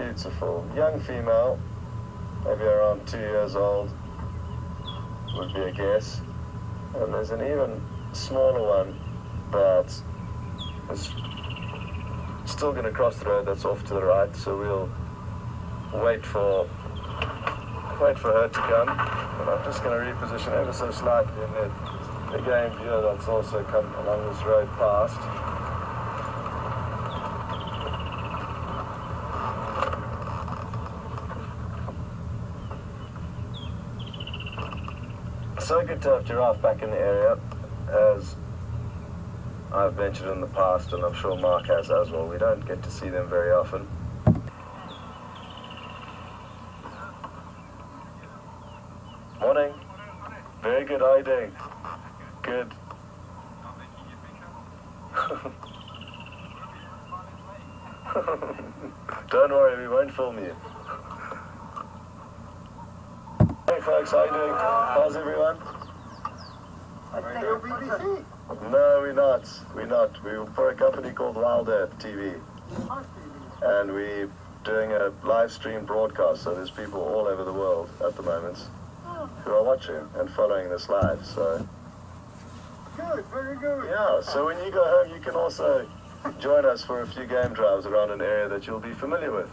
beautiful. Young female, maybe around 2 years old, would be a guess. And there's an even smaller one that is still going to cross the road, that's off to the right, so we'll wait for her to come. And I'm just going to reposition ever so slightly in the game viewer that's also come along this road past. So good to have Giraffe back in the area, as I've mentioned in the past, and I'm sure Mark has as well. We don't get to see them very often. Morning. Very good, how are you doing? Good. Don't worry, we won't film you. Hey folks, how are you doing? How's everyone? No, we're not. We're for a company called WildEarth TV. And we're doing a live stream broadcast, so there's people all over the world at the moment who are watching and following this live, so. Good, very good. Yeah, so when you go home, you can also join us for a few game drives around an area that you'll be familiar with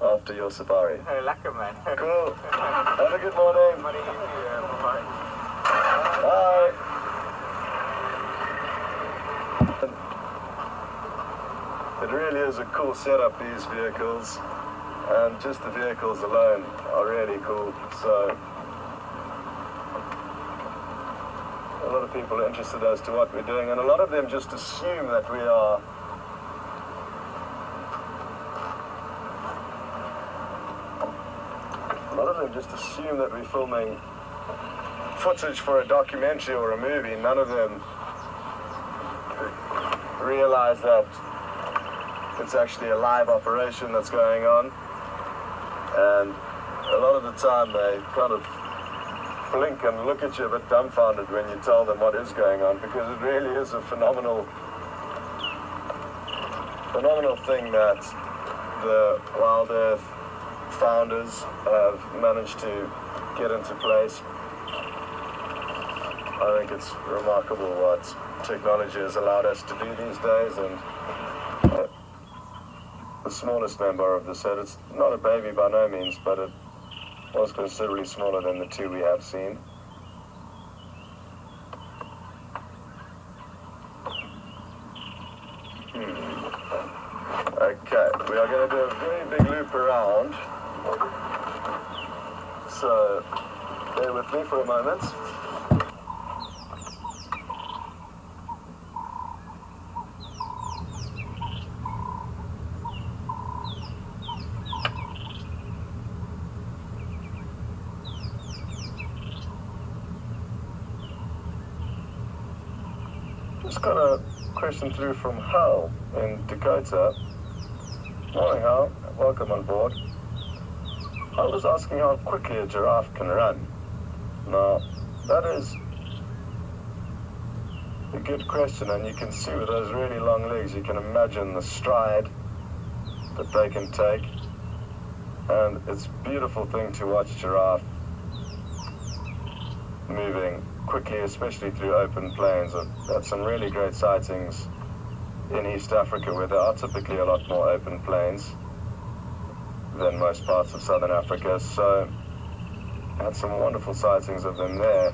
after your safari. Lekker man. Cool. Have a good morning. Bye. Bye. It really is a cool setup, these vehicles, and just the vehicles alone are really cool. So a lot of people are interested as to what we're doing, and a lot of them just assume that we are we're filming footage for a documentary or a movie. None of them realize that it's actually a live operation that's going on, and a lot of the time they kind of blink and look at you a bit dumbfounded when you tell them what is going on, because it really is a phenomenal thing that the WildEarth founders have managed to get into place. I think it's remarkable what technology has allowed us to do these days, and the smallest member of the set, it's not a baby by no means, but it was considerably smaller than the two we have seen. Okay, we are going to do a very big loop around, so bear with me for a moment. Just got a question through from Hal in Dakota. Morning, Hal. Welcome on board. I was asking how quickly a giraffe can run. Now, that is a good question, and you can see with those really long legs, you can imagine the stride that they can take. And it's a beautiful thing to watch giraffe moving quickly, especially through open plains. I've had some really great sightings in East Africa, where there are typically a lot more open plains than most parts of southern Africa. So I had some wonderful sightings of them there.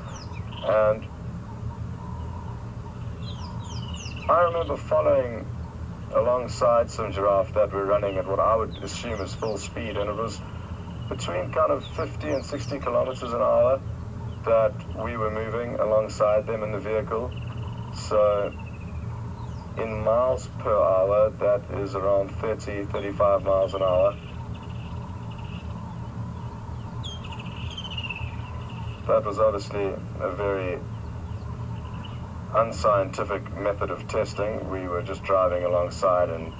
And I remember following alongside some giraffe that were running at what I would assume is full speed, and it was between kind of 50 and 60 kilometers an hour that we were moving alongside them in the vehicle. So in miles per hour, that is around 30, 35 miles an hour. That was obviously a very unscientific method of testing. We were just driving alongside and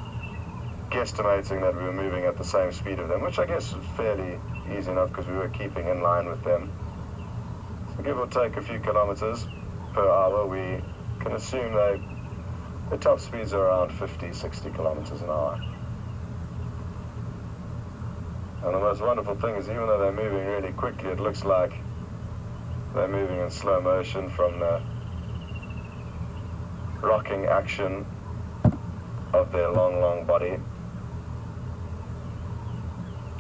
guesstimating that we were moving at the same speed of them, which I guess is fairly easy enough because we were keeping in line with them. So give or take a few kilometers per hour, we can assume the top speeds are around 50, 60 kilometers an hour. And the most wonderful thing is, even though they're moving really quickly, it looks like they're moving in slow motion from the rocking action of their long body.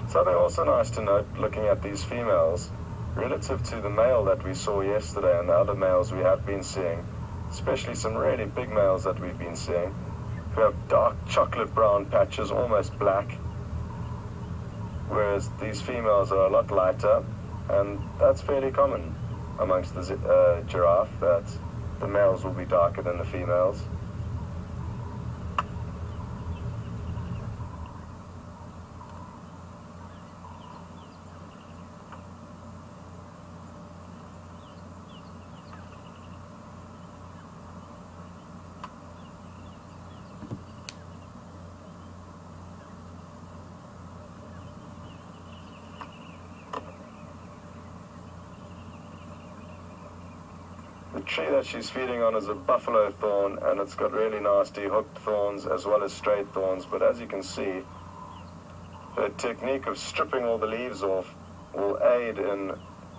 Something also nice to note, looking at these females, relative to the male that we saw yesterday and the other males we have been seeing, especially some really big males that we've been seeing, who have dark chocolate brown patches, almost black, whereas these females are a lot lighter, and that's fairly common amongst the giraffe, that the males will be darker than the females. The tree that she's feeding on is a buffalo thorn, and it's got really nasty hooked thorns as well as straight thorns, but as you can see, her technique of stripping all the leaves off will aid in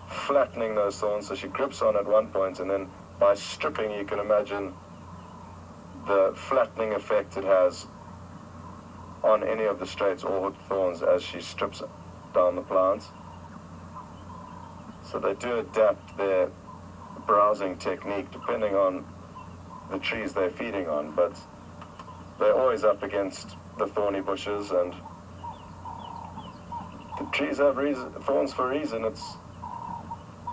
flattening those thorns. So she grips on at one point, and then by stripping, you can imagine the flattening effect it has on any of the straights or hooked thorns as she strips down the plants. So they do adapt their browsing technique depending on the trees they're feeding on, but they're always up against the thorny bushes, and the trees have thorns for a reason. It's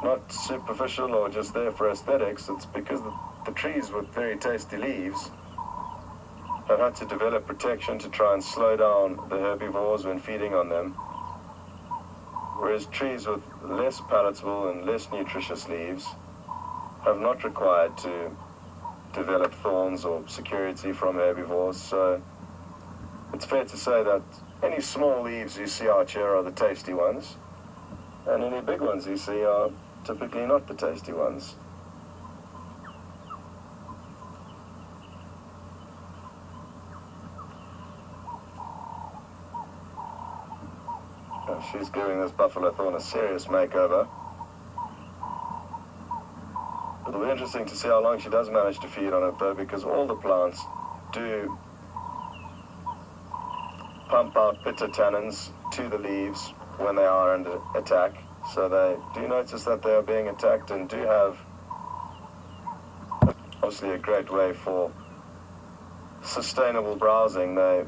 not superficial or just there for aesthetics. It's because the trees with very tasty leaves have had to develop protection to try and slow down the herbivores when feeding on them, whereas trees with less palatable and less nutritious leaves have not required to develop thorns or security from herbivores. So it's fair to say that any small leaves you see out here are the tasty ones, and any big ones you see are typically not the tasty ones. She's giving this buffalo thorn a serious makeover. It'll be interesting to see how long she does manage to feed on it, though, because all the plants do pump out bitter tannins to the leaves when they are under attack. So they do notice that they are being attacked, and do have obviously a great way for sustainable browsing. They're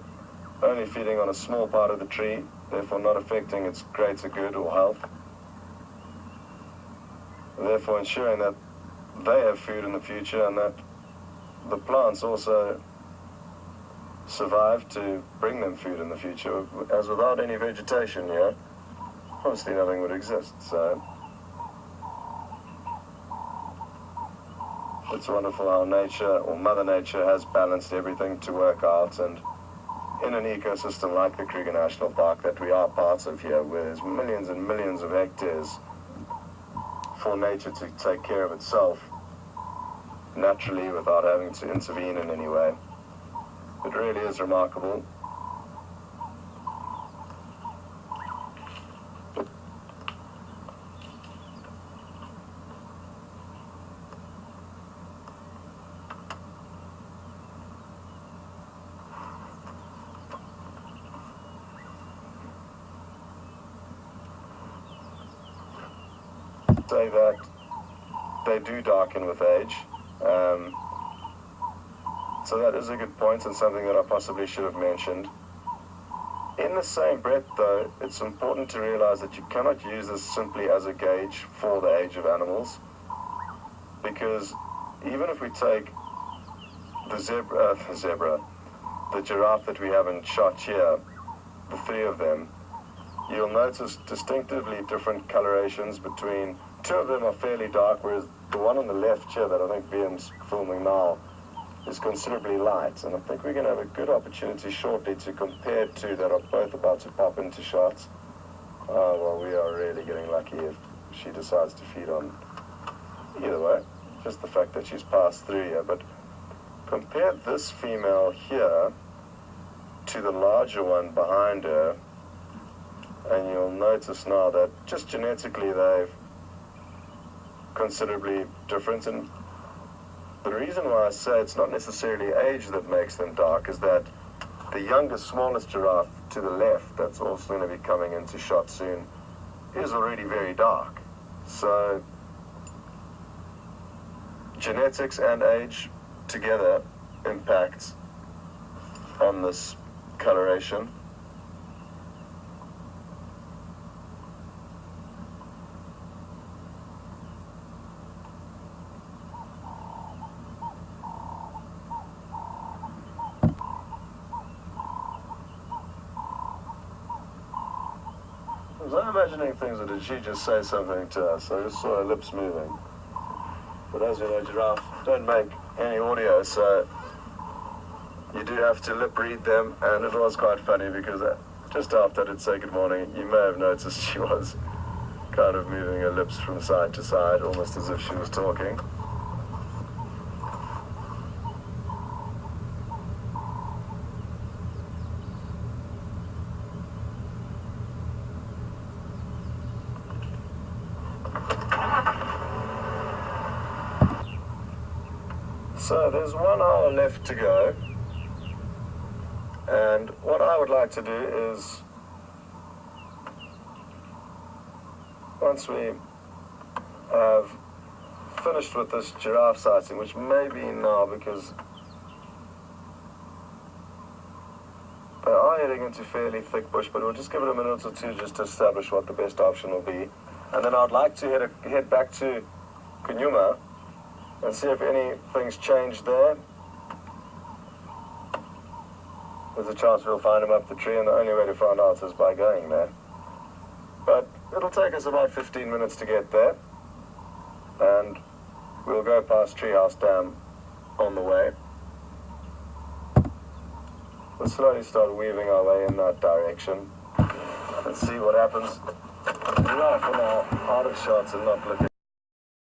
only feeding on a small part of the tree, therefore not affecting its greater good or health, therefore ensuring that they have food in the future and that the plants also survive to bring them food in the future. As without any vegetation here, obviously nothing would exist. So it's wonderful how nature, or Mother Nature, has balanced everything to work out, and in an ecosystem like the Kruger National Park that we are parts of here, where there's millions and millions of hectares for nature to take care of itself naturally without having to intervene in any way. It really is remarkable. Say that they do darken with age. So that is a good point, and something that I possibly should have mentioned. In the same breath, though, it's important to realize that you cannot use this simply as a gauge for the age of animals, because even if we take the giraffe that we have in shot here, the three of them, you'll notice distinctively different colorations between. Two of them are fairly dark, whereas the one on the left here that I think BM's filming now is considerably light. And I think we're going to have a good opportunity shortly to compare two that are both about to pop into shots. Well, we are really getting lucky if she decides to feed on either way. Just the fact that she's passed through here. But compare this female here to the larger one behind her. And you'll notice now that just genetically they're considerably different. And the reason why I say it's not necessarily age that makes them dark is that the youngest, smallest giraffe to the left, that's also going to be coming into shot soon, is already very dark. So genetics and age together impact on this coloration. I was imagining things, or did she just say something to us? I just saw her lips moving. But as you know, giraffe don't make any audio, so you do have to lip read them, and it was quite funny because just after I did say good morning, you may have noticed she was kind of moving her lips from side to side, almost as if she was talking. So there's 1 hour left to go, and what I would like to do is, once we have finished with this giraffe sighting, which may be now because they are heading into fairly thick bush, but we'll just give it a minute or two just to establish what the best option will be. And then I'd like to head back to Kunyuma and see if anything's changed there. There's a chance we'll find him up the tree, and the only way to find out is by going there. But it'll take us about 15 minutes to get there, and we'll go past Treehouse Dam on the way. We'll slowly start weaving our way in that direction and see what happens. Right for now, out of shots and not looking.